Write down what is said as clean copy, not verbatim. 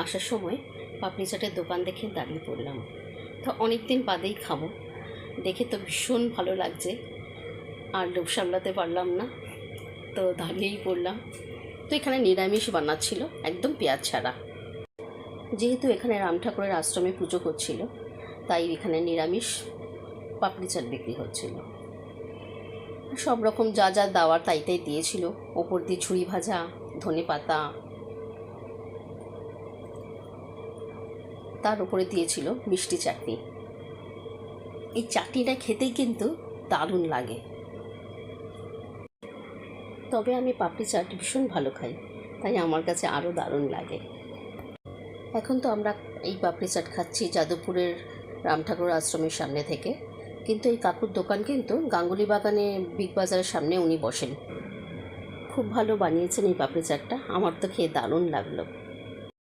আসার সময় পাপড়ি চাটের দোকান দেখে দাঁড়িয়ে পড়লাম। তো অনেক দিন বাদেই খাবো, দেখে তো ভীষণ ভালো লাগছে, আর লোভ সামলাতে পারলাম না, তো দাঁড়িয়েই পড়লাম। তো এখানে নিরামিষ বানাচ্ছিল, একদম পেঁয়াজ ছাড়া। যেহেতু এখানে রাম ঠাকুরের আশ্রমে পুজো করছিল, তাই এখানে নিরামিষ পাপড়ি চাট বিক্রি হচ্ছিল। সব রকম যা যা দেওয়ার তাই তাই দিয়েছিল। ওপর দিয়ে ঝুড়ি ভাজা, ধনে পাতা, তার উপরে দিয়েছিল মিষ্টি চাটনি। এই চাটনিটা খেতেই কিন্তু দারুণ লাগে। তবে আমি পাপড়ি চাট ভীষণ ভালো খাই, তাই আমার কাছে আরও দারুণ লাগে। এখন তো আমরা এই পাপড়ি চাট খাচ্ছি যাদবপুরের রাম ঠাকুর আশ্রমের সামনে থেকে, কিন্তু এই কাকুর দোকান কিন্তু গাঙ্গুলি বাগানে বিগ বাজারের সামনে উনি বসেন। খুব ভালো বানিয়েছেন এই পাপড়ি চাটটা, আমার তো খেয়ে দারুণ লাগলো।